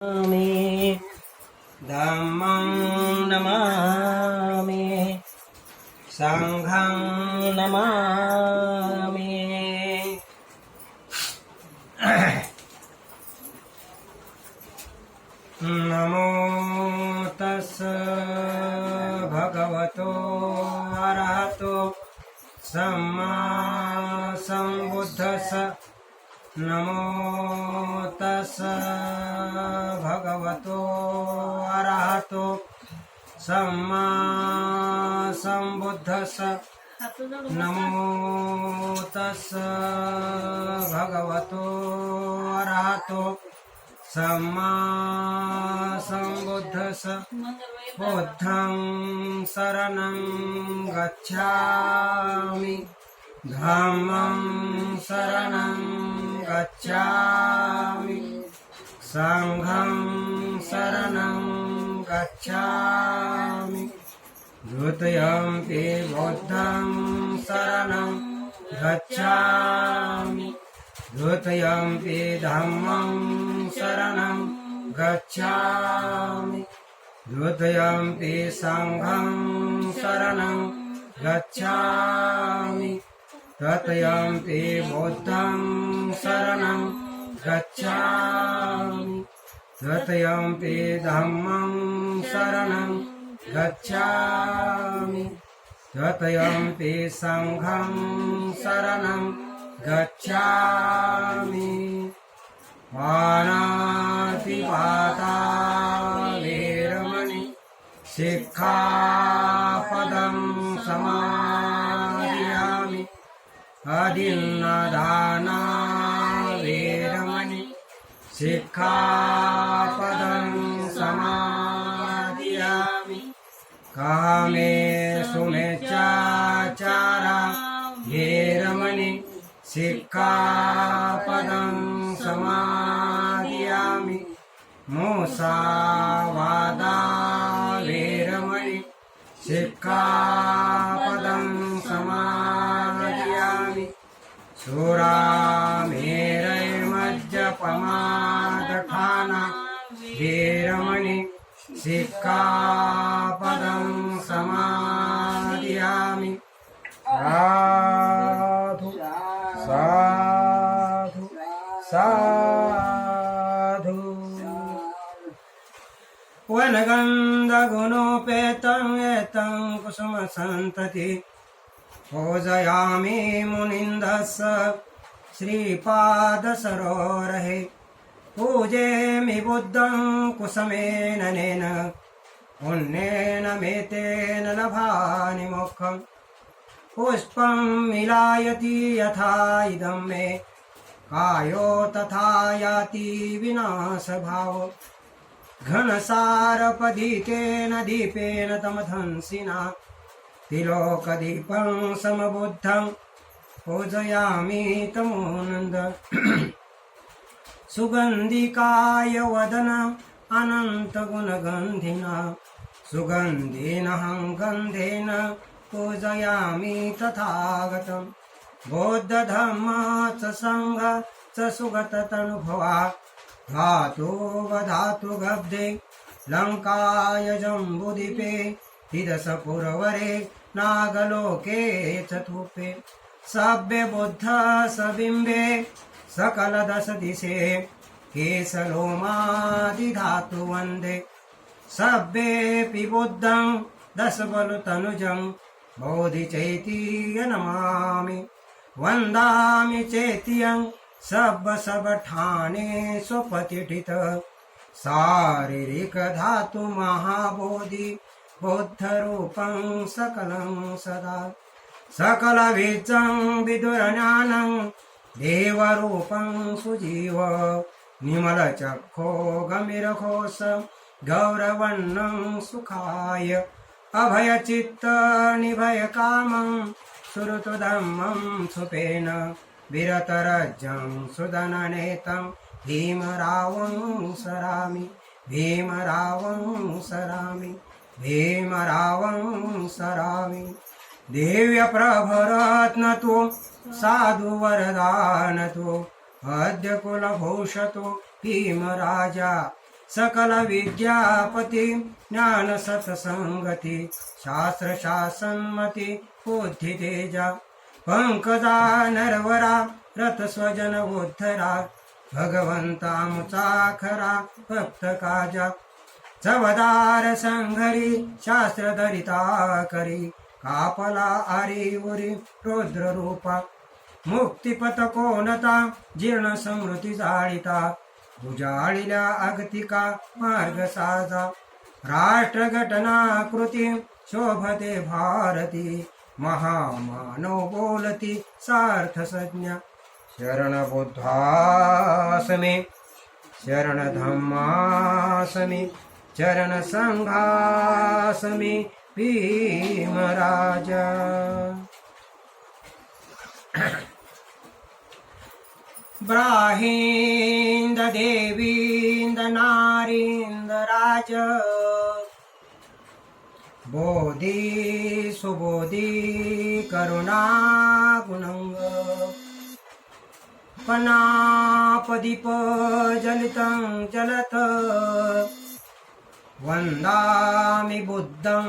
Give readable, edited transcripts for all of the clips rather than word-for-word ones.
नमामि धम्मं नमामि संघं नमामि। नमो तस्स भगवतो अरहतो सम्मा सम्बुद्धस्स। नमो तस्स भगवतो अरहतो सम्मा सम्बुद्धस्स। नमो तस्स भगवतो अरहतो सम्मा सम्बुद्धस्स। बुद्धं शरणं गच्छामि धम्मं शरणं गच्छामि संघं शरणं गच्छामि। द्वितीयम्पि बुद्धं शरणं गच्छामि द्वितीयम्पि धम्मं शरणं गच्छामि द्वितीयम्पि संघं शरणं गच्छामि तृतीयम्पि बुद्धं शरणं गच्छामि तृतीयम्पि धम्मं शरणं गच्छामि तृतीयम्पि संघं शरणं गच्छामि। पाणातिपाता वेरमणि सिक्खापदं समादियामि। अदिन्नदाना वेरमणि सिक्खापदं समादियामि। कामेषु मिच्छाचारा वेरमणि सिक्खापदं समादियामि। मुसावादा वेरमणि सिक्खापदं समादियामि। सुरामेरैर्मज्जपमादठाना वेरमणि सिक्खापदं समादियामि। साधु साधु साधु। वनगन्धगुणोपेतं एतं कुसुमसन्तति पूजयामि मुनिन्दस्य श्रीपादसरोरहे। पूजेमि बुद्धं कुसुमेन नेन पुण्येन मेतेन लभामि मोक्षम्। पुष्पं मिलायति यथा इदं मे कायो तथा याति विनाशभावो। घनसारपदीकेन दीपेन तमधंसिना तिलोकदीपं समबुद्धं पूजयामि तमोनन्द। सुगन्धिकाय वदन अनन्तगुणगन्धिना सुगन्धिनहं गन्धेन पूजयामि तथागतं। बौद्धधम्म च संघ च सुगततनुभवा धातु वधातु गब्धे लङ्काय जम्बुद्वीपे तिदशपुरवरे नागलोके चतुर्थे। सभ्य बुद्ध सबिम्बे सकलदश दिशे केशलोमादिधातु वन्दे। सभ्येऽपि बुद्धं दशबलतनुजं बोधिचैतीय नमामि। वन्दामि चैत्यं सब्बठाने स्वपतिठित शारीरिक धातु महाबोधि बुद्धरूपं सकलं सदा। सकलबीजं विदुरज्ञानं देवरूपं सुजीव। निर्मलचक्षो गम्भीरघोष गौरवर्णं सुखाय। अभयचित्त निभयकामं सुरतुधम्मं सुपेन। विरतरज्जं सुदननेतं भीमरावं सरामि भीमरावं सरामि भीमरावं सरामि। दिव्यप्रभरत्नतो साधुवरदानतो अद्य कुलभूषतो भीमराजा सकल विद्यापती ज्ञान सत्संगती शास्त्र शासनमती बुद्धी तेजा पंकजा नरवरा रथ स्वजन उद्धरा भगवंता मुचा खरा भक्त काजा चवदार संघरी शास्त्र धरिता करी कापला आरी उरी रुद्र रूपा मुक्तिपथ कोणता जीर्ण समृद्धी जाळिता उजाळिल्या अगतिका मार्ग साजा राष्ट्र घटना कृती शोभते भारती महामानव बोलती सार्थ संज्ञा शरण बुद्धासमे शरण धम्मासमे चरण संघासमे भीमराजा ब्राहिंद देवींद नारींद राज बोधी सुबोधी करुणा गुणंग पनापदीप जलितं जलत वंदामि बुद्धं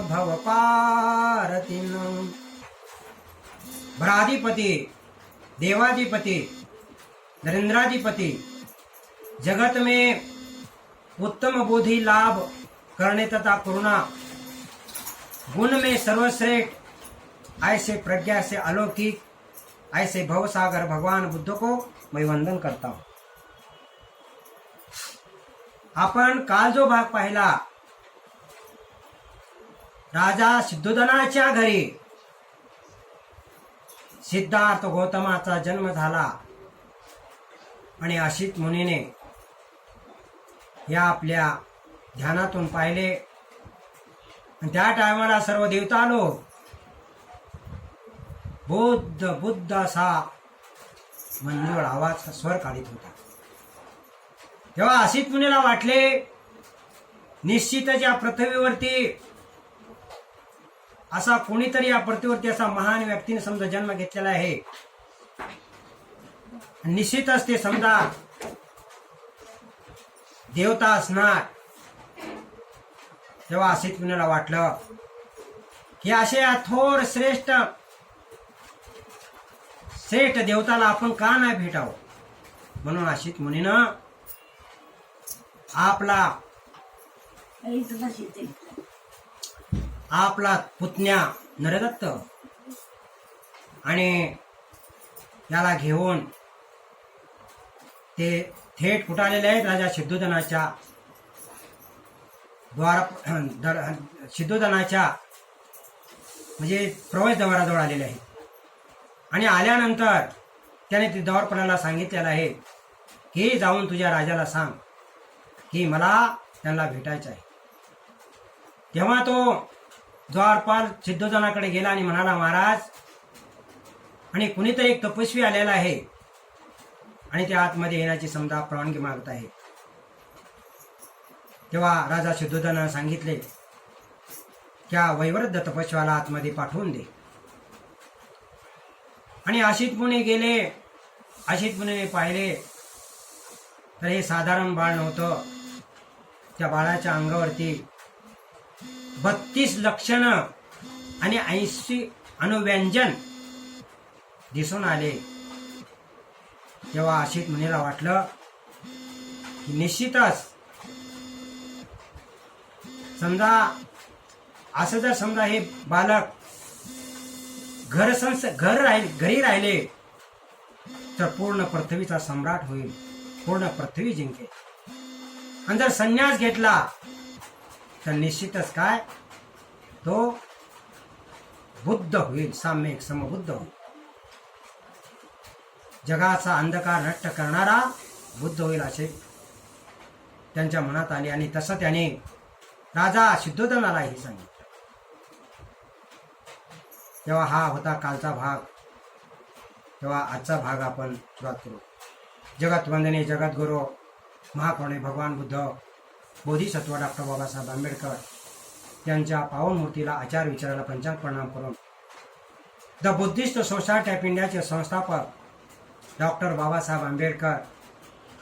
भवपारतिं भ्राधिपति देवाधिपति नरेंद्राधिपति जगत में उत्तम बुद्धि लाभ करने तथा करुणा गुण में सर्वश्रेष्ठ ऐसे प्रज्ञा से अलौकिक ऐसे भवसागर भगवान बुद्ध को मैं वंदन करता हूं। आपण काल जो भाग पाहिला राजा सिद्धोधनाच्या घरी सिद्धार्थ गौतमाचा जन्म झाला आणि अशीत मुनीने या आपल्या ध्यानातून पाहिले आणि त्या टायमाला सर्व देवता आलो बुद्ध बुद्ध असा मंजूळ आवाज स्वर काढीत होता। तेव्हा अशीत मुनीला वाटले निश्चितच या पृथ्वीवरती असा कोणीतरी या पृथ्वीवरती असा महान व्यक्तीने समजा जन्म घेतलेला आहे, निश्चितच ते समजा देवता असणार। तेव्हा अशीत मुनीला वाटलं की असे थोर श्रेष्ठ देवताला आपण का नाही भेटावं, म्हणून अशीत मुनीनं आपला पुतण्या नरदत्त आणि याला घेऊन ते थेट कुठे आलेले आहेत राजा सिद्धोधनाच्या सिद्धोधनाच्या म्हणजे प्रवेशद्वाराजवळ आलेले आहेत आणि आल्यानंतर त्याने ते द्वारपालाला सांगितलेलं आहे की जाऊन तुझ्या राजाला सांग की मला त्यांना भेटायचं आहे। तेव्हा तो द्वारपाल सिद्धोधनाकडे गेला आणि म्हणाला, महाराज आणि कुणीतरी एक तपस्वी आलेला आहे आणि ते आतमध्ये येण्याची समजा परवानगी मागत आहे। तेव्हा राजा सिद्धोधनाने सांगितले त्या वैवृद्ध तपस्व्याला आतमध्ये पाठवून दे। आणि अशीत मुनी गेले। अशीत मुनीने पाहिले तर हे साधारण बाळ नव्हतं, त्या बाळाच्या अंगावरती 32 लक्षण आणि 80 अनुव्यंजन दिसून आले। तेव्हा अशीत मुनीला वाटलं की निश्चितच समजा असं जर समजा हे बालक घरी राहिले तर पूर्ण पृथ्वीचा सम्राट होईल, पूर्ण पृथ्वी जिंकेल। आणि जर संन्यास घेतला तर निश्चितच काय तो बुद्ध होईल, साम्यक समबुद्ध होईल। जगाचा अंधकार नष्ट करणारा बुद्ध होईल असे त्यांच्या मनात आले आणि तसं त्याने राजा सिद्धोधनालाही सांगितलं। तेव्हा हा होता कालचा भाग। तेव्हा आजचा भाग आपण सुरुवात करू। जगत वंदने जगद्गुरु महाकरुणे भगवान बुद्ध बोधिसत्व डॉक्टर बाबासाहेब आंबेडकर यांच्या पावन मूर्तीला आचार विचाराला पंचांग प्रणाम करून द बुद्धिस्ट सोसायटी ऑफ इंडियाचे संस्थापक डॉक्टर बाबासाहेब आंबेडकर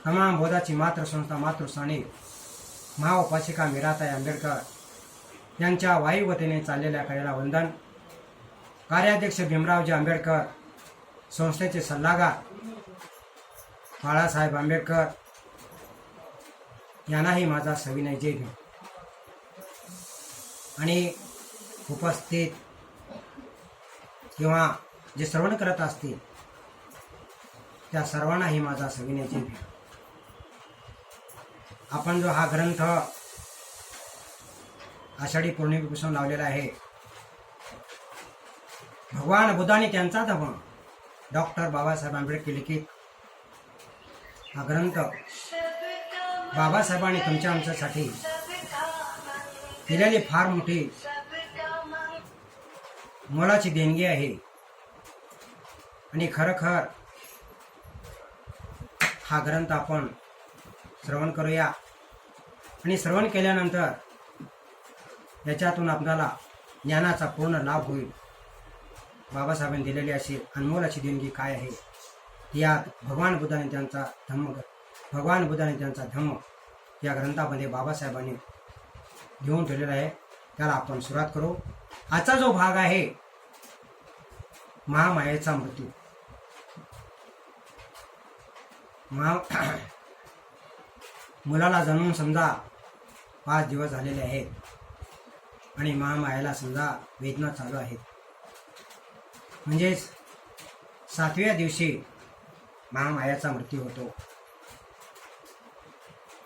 तमाम बोधाची मातृसंस्था मातृस्थानी महाउपासिका मीराताई आंबेडकर यांच्या वायुवतेने चाललेल्या कार्याला वंदन. कार्याध्यक्ष भीमरावजी आंबेडकर, संस्थेचे सल्लागार बाळासाहेब आंबेडकर यांनाही माझा सविनय जय भीम. आणि उपस्थित किंवा जे श्रवण करत असतील त्या सर्वांनाही माझा सविनय जय भीम. आपण जो हा ग्रंथ आषाढी पौर्णिमेपासून लावलेला आहे, भगवान बुद्धाने त्यांचा धर्म डॉक्टर बाबासाहेब आंबेडकर लिखित हा ग्रंथ बाबासाहेबांनी तुमच्या आमच्यासाठी दिलेली फार मोठी मोलाची देणगी आहे. आणि खरोखर हा ग्रंथ आपण श्रवण करूया. आणि श्रवण केल्यानंतर याच्यातून आपल्याला ज्ञानाचा पूर्ण लाभ होईल. बाबासाहेबांनी दिलेली अशी अनमोल अशी देणगी काय आहे, यात भगवान बुद्धाने त्यांचा धम्म या ग्रंथामध्ये बाबासाहेबांनी घेऊन ठेवलेला आहे. त्याला आपण सुरुवात करू. आजचा जो भाग आहे महामायेचा मृत्यू. मुलाला जन्मून समजा 5 दिवस झालेले आहेत आणि महामायेला समजा वेदना चालू आहेत. म्हणजेच 7व्या दिवशी महामायाचा मृत्यू होतो.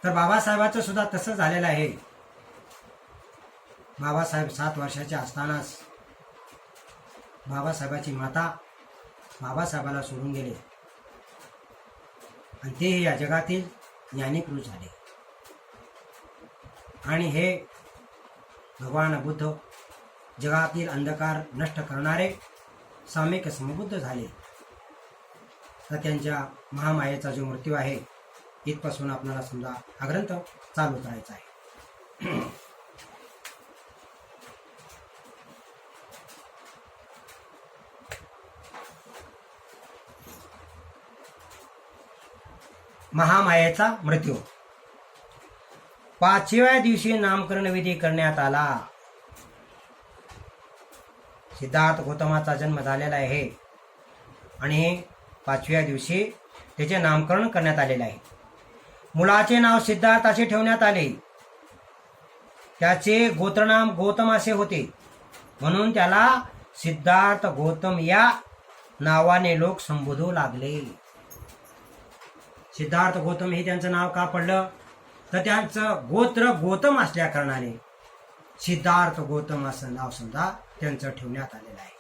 तर बाबासाहेबांचं सुद्धा तसं झालेलं आहे. बाबासाहेब 7 वर्षाचे असतानाच बाबासाहेबाची माता बाबासाहेबाला सोडून गेले आणि ते या जगातील ज्ञानीपुरुष झाले. आणि हे भगवान बुद्ध जगातील अंधकार नष्ट करणारे साम्यक समबुद्ध झाले. तर त्यांच्या महामायेचा जो मृत्यू आहे इथपासून आपल्याला समजा हा ग्रंथ चालू करायचा आहे. महामायेचा मृत्यू. 5व्या दिवशी नामकरण विधी करण्यात आला. सिद्धार्थ गौतमाचा जन्म झालेला आहे आणि 5व्या दिवशी त्याचे नामकरण करण्यात आलेले आहे. मुलाचे नाव सिद्धार्थ असे ठेवण्यात आले. त्याचे गोत्रनाम गौतम असे होते, म्हणून त्याला सिद्धार्थ गौतम या नावाने लोक संबोधू लागले. सिद्धार्थ गौतम हे त्यांचं नाव का पडलं, तर त्यांचं गोत्र गौतम असल्या कारणाने सिद्धार्थ गौतम असं नाव समजा त्यांचं ठेवण्यात आलेलं आहे.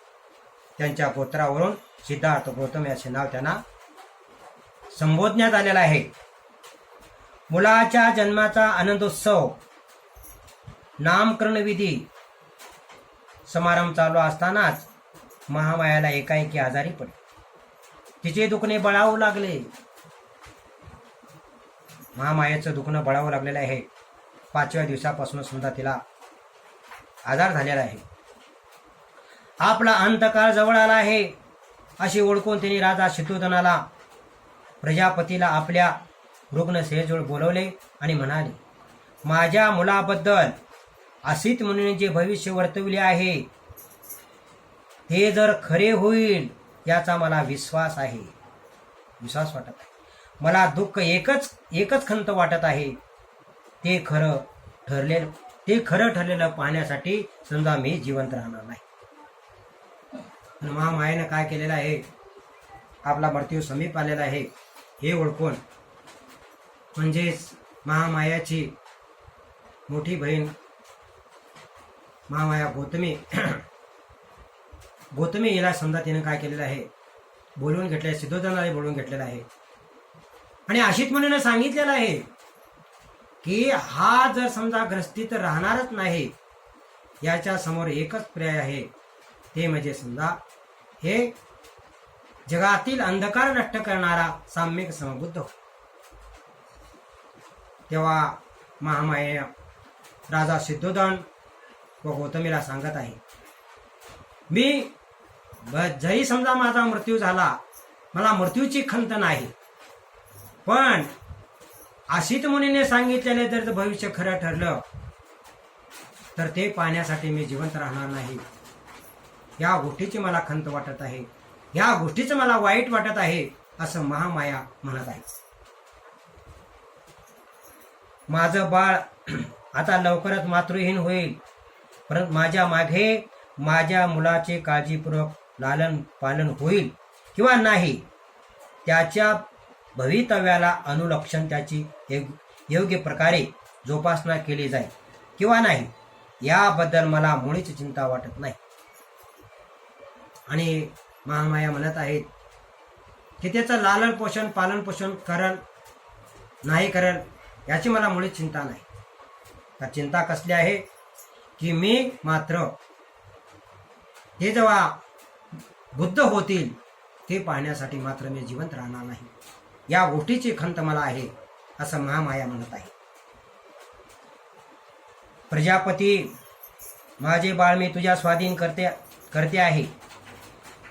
त्यांच्या गोत्रावरून सिद्धार्थ गौतम याचे नाव त्यांना संबोधण्यात आलेलं आहे. मुलाच्या जन्माचा आनंदोत्सव नामकरण विधी समारंभ चालू असतानाच महामायाला एकाएकी आजारी पडली. तिचे दुखणे बळावू लागले. महामायेचं दुखणं बळावू लागलेलं आहे. 5व्या दिवसापासून सुद्धा तिला आजार झालेला आहे. आपला अंतकाळ जवळ आला आहे अशी ओळखून तिने राजा शत्रुघ्नाला प्रजापतीला आपल्या रुग्णसेवेजवळ बोलवले आणि म्हणाले, माझ्या मुलाबद्दल असित मुनीने जे भविष्य वर्तविले आहे ते जर खरे होईल याचा मला विश्वास वाटत आहे. मला दुःख एकच खंत वाटत आहे, ते खरं ठरलेलं पाहण्यासाठी समजा मी जिवंत राहणार नाही. महामायेनं काय केलेलं आहे, आपला मृत्यू समीप आलेला आहे हे ओळखून, म्हणजेच महामायाची मोठी बहीण महामाया गौतमी हिला समजा तिने काय केलेलं आहे, बोलवून घेतले, सिद्धोधनाला बोलवून घेतलेलं आहे. आणि अशीत मुनीने सांगितलेलं आहे की हा जर समजा ग्रस्तीत राहणारच नाही, याच्या समोर एकच पर्याय आहे, ते म्हणजे समजा हे जगातील अंधकार नष्ट करणारा साम्यक समबुद्ध. तेव्हा महामाया राजा सिद्धोधन व गौतमीला सांगत आहे, मी जरी समजा माझा मृत्यू झाला, मला मृत्यूची खंत नाही, पण असित मुनीने सांगितलेले जर भविष्य खरं ठरलं तर ते पाहण्यासाठी मी जिवंत राहणार नाही. या गोष्टीची मला खंत वाटत आहे, या गोष्टीचं मला वाईट वाटत आहे, असं महामाया म्हणत आहे. माझं बाळ आता लवकरच मातृहीन होईल, परंतु माझ्या मागे माझ्या मुलाचे काळजीपूर्वक लालन पालन होईल किंवा नाही, त्याच्या भवितव्याला अनुलक्षण त्याची योग्य प्रकारे जोपासना केली जाईल किंवा नाही, याबद्दल मला मुळीच चिंता वाटत नाही. आणि महामाया म्हणत आहेत की त्याचं लालन पोषण पालन पोषण करल नाही करल याची मला मुळीच चिंता नाही. तर चिंता कसली आहे की मी मात्र ते जेव्हा बुद्ध होतील ते पाहण्यासाठी मात्र मी जिवंत राहणार नाही, या गोष्टीची खंत मला आहे, असं महामाया म्हणत आहे. प्रजापती, माझे बाळ मी तुझ्या स्वाधीन करते आहे.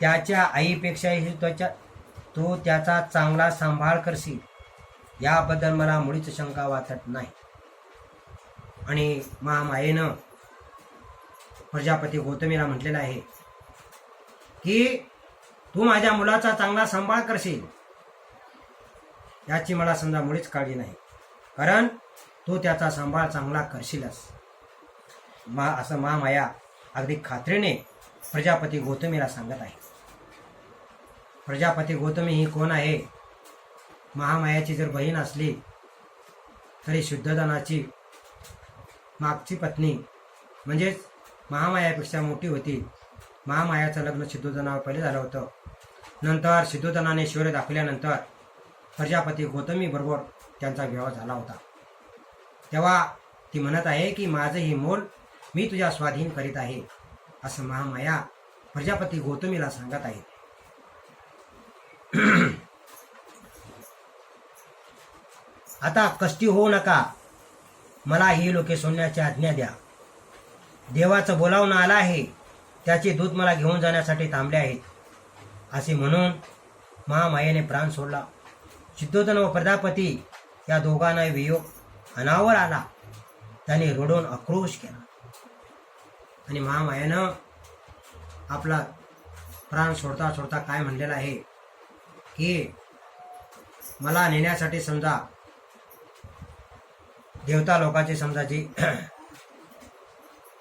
त्याच्या आईपेक्षाही तू त्याचा चांगला सांभाळ करशील, याबद्दल मला मुळीच शंका वाटत नाही. आणि महामायेनं प्रजापती गौतमीला म्हटलेलं आहे की तू माझ्या मुलाचा चांगला सांभाळ करशील, याची मला समजा मुळीच काळजी नाही, कारण तू त्याचा सांभाळ चांगला करशीलच, असं महामाया अगदी खात्रीने प्रजापती गौतमीला सांगत आहे. प्रजापती गौतमी ही कोण आहे? महामायाची जर बहीण असली तरी शुद्धोधनाची मागची पत्नी, म्हणजेच महामायापेक्षा मोठी होती. महामायाचं लग्न शुद्धोधनावर पहिले झालं होतं. नंतर शुद्धोधनाने शौर्य दाखवल्यानंतर प्रजापती गौतमी बरोबर त्यांचा विवाह झाला होता. तेव्हा ती म्हणत आहे की माझं ही मूल मी तुझ्या स्वाधीन करीत आहे, असं महामाया प्रजापती गौतमीला सांगत आहे. आता कष्टी होऊ नका, मला ही लोके सोडण्याची आज्ञा द्या. देवाचं बोलावणं आलं आहे, त्याचे दूत मला घेऊन जाण्यासाठी थांबले आहेत, असे म्हणून महामायेने प्राण सोडला. शुद्धोधन व प्रजापती या दोघांना वियोग अनावर आला. त्याने रडून आक्रोश केला आणि महामायानं आपला प्राण सोडता सोडता काय म्हणलेलं आहे की मला नेण्यासाठी समजा देवता लोकांचे समजा जे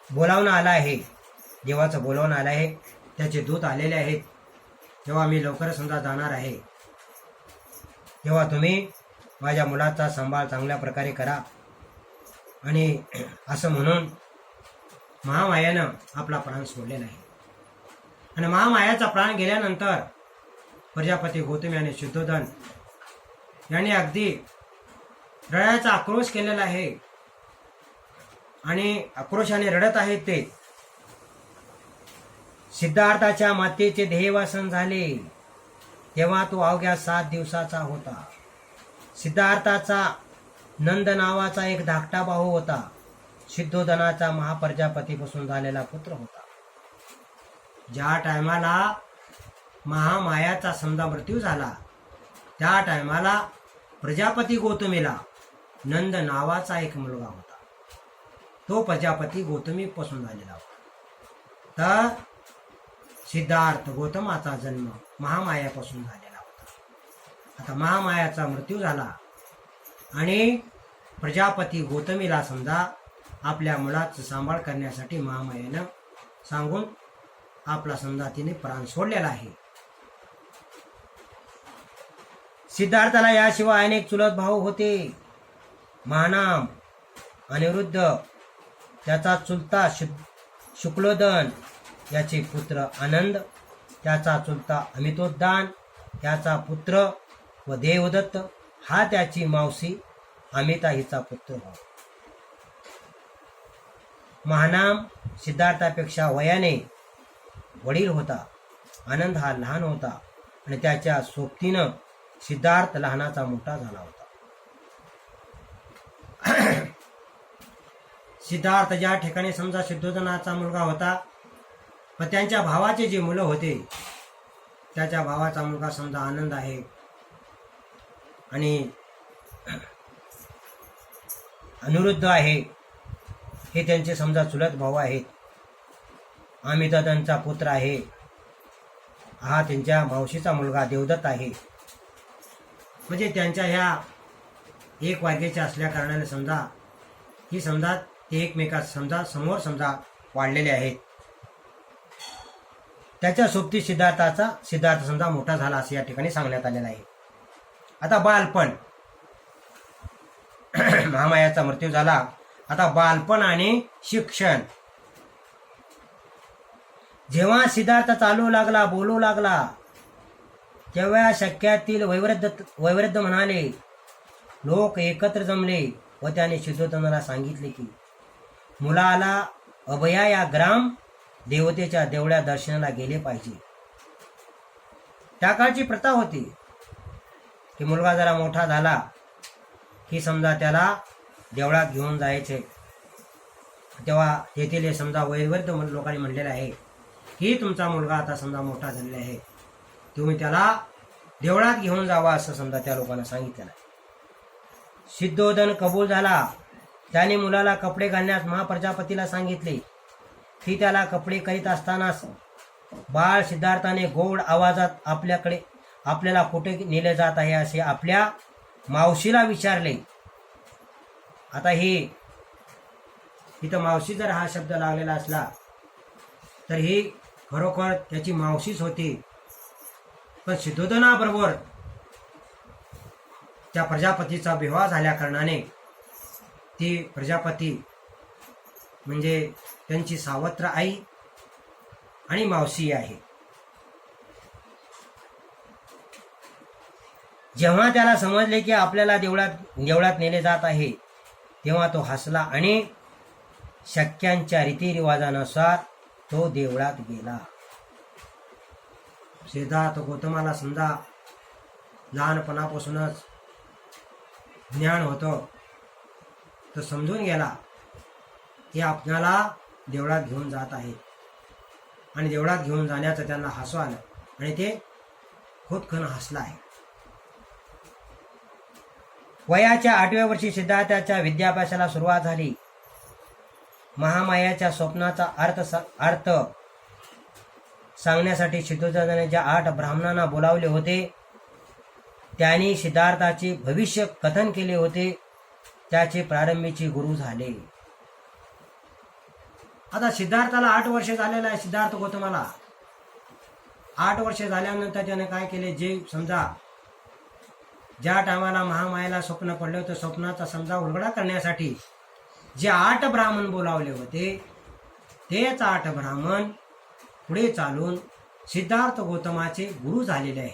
बोलावणं आलं आहे, देवाचं बोलावणं आलं आहे, त्याचे दूत आलेले आहेत. जेव्हा मी लवकर समजा जाणार आहे तेव्हा तुम्ही माझ्या मुलाचा सांभाळ चांगल्या प्रकारे करा. आणि असं म्हणून महामायानं आपला प्राण सोडलेला आहे. आणि महामायाचा प्राण गेल्यानंतर प्रजापती गौतमी आणि शुद्धोधन यांनी अगदी रडायचा आक्रोश केलेला आहे आणि आक्रोशाने रडत आहेत ते. सिद्धार्थाच्या मातेचे देहवासन झाले तेव्हा तो अवघ्या 7 दिवसाचा होता. सिद्धार्थाचा नंद नावाचा एक धाकटा भाऊ होता. शुद्धोधनाचा महाप्रजापतीपासून झालेला पुत्र होता. ज्या टायमाला महामायाचा समजा मृत्यू झाला त्या टायमाला प्रजापती गौतमीला नंद नावाचा एक मुलगा होता. तो प्रजापती गौतमी पासून झालेला होता. तर सिद्धार्थ गौतमाचा जन्म महामायापासून झालेला होता. आता महामायाचा मृत्यू झाला आणि प्रजापती गौतमीला समजा आपल्या मुलाचा सांभाळ करण्यासाठी महामायेनं सांगून आपला समजा तिने प्राण सोडलेला आहे. सिद्धार्थाला याशिवाय अनेक चुलत भाऊ होते. महानाम, अनिरुद्ध, त्याचा चुलता शुक्लोदन, याचे पुत्र आनंद, त्याचा चुलता अमितोद्दान, त्याचा पुत्र व देवदत्त, हा त्याची मावशी अमिता हिचा पुत्र भाऊ. महानाम सिद्धार्थापेक्षा वयाने वडील होता. आनंद हा लहान होता आणि त्याच्या सोबतीनं सिद्धार्थ लहानाचा मोठा झाला होता. सिद्धार्थ ज्या ठिकाणी समजा शुद्धोधनाचा मुलगा होता, पण त्यांच्या भावाचे जे मुलं होते त्याच्या भावाचा मुलगा समजा आनंद आहे आणि अनिरुद्ध आहे, हे त्यांचे समजा चुलत भाऊ आहेत. अमितादांचा पुत्र आहे, हा त्यांच्या मावशीचा मुलगा देवदत्त आहे. म्हणजे त्यांच्या ह्या एक वाग्याच्या असल्या कारणाने समजा ही समजा ते एकमेकात समजा समोर समजा वाढलेले आहेत. त्याच्या सोबती सिद्धार्थ समजा मोठा झाला असं या ठिकाणी सांगण्यात आलेलं आहे. आता बालपण, महामायाचा मृत्यू झाला. आता बालपण आणि शिक्षण. जेव्हा सिद्धार्थ चालू लागला, बोलू लागला, तेव्हा शक्यातील वैवृद्ध म्हणाले. लोक एकत्र जमले व त्याने शुद्धोधनाला सांगितले की मुलाला अभया या ग्राम देवतेच्या देवळ्या दर्शनाला गेले पाहिजे. त्या काळची प्रथा होती की मुलगा जरा मोठा झाला की समजा त्याला देवळात घेऊन जायचे. तेव्हा तेथील समजा वयोवृद्ध लोकांनी म्हणलेलं आहे की तुमचा मुलगा आता समजा मोठा झालेला आहे, तुम्ही त्याला देवळात घेऊन जावा असं समजा त्या लोकांना सांगितलेलं आहे. सिद्धोधन कबूल झाला. त्याने मुलाला कपडे घालण्यास महाप्रजापतीला सांगितले. ती त्याला कपडे करीत असतानाच बाळ सिद्धार्थाने गोड आवाजात आपल्याला कुठे नेले जात आहे असे आपल्या मावशीला विचारले. आता इथं मावशी जर हा शब्द लागलेला असला तर ही खरोखर त्याची मावशीच होती. पण सिद्धोधनाबरोबर त्या प्रजापतीचा विवाह झाल्या कारणाने ती प्रजापती म्हणजे त्यांची सावत्र आई आणि मावशी आहे. जेव्हा त्याला समजले की आपल्याला देवळात नेले जात आहे, तेव्हा तो हसला आणि शक्यांच्या रीतिरिवाजानुसार तो देवळात गेला. सिद्धार्थ गौतमाला समजा लहानपणापासूनच ज्ञान होतं, तो समजून गेला की आपल्याला देवळात घेऊन जात आहे. आणि देवळात घेऊन जाण्याचं त्यांना हसू आलं आणि ते खुदखन हसला आहे. वयाच्या 8व्या वर्षी सिद्धार्थाच्या विद्याभ्यासाला सुरुवात झाली. महामायाच्या स्वप्नाचा अर्थ सांगण्यासाठी सिद्धोधनाने ज्या 8 ब्राह्मणांना बोलावले होते, त्यांनी सिद्धार्थाचे भविष्य कथन केले होते. त्याचे प्रारंभीचे गुरु झाले. आता सिद्धार्थाला 8 वर्ष झालेला आहे. सिद्धार्थ गौतमाला 8 वर्ष झाल्यानंतर त्याने काय केले, जे समजा ज्या टायमाला महामायाला स्वप्न पडले होते, स्वप्नाचा समजा उलगडा करण्यासाठी जे 8 ब्राह्मण बोलावले होते, तेच 8 ब्राह्मण पुढे चालून सिद्धार्थ गौतमाचे गुरु झालेले आहे.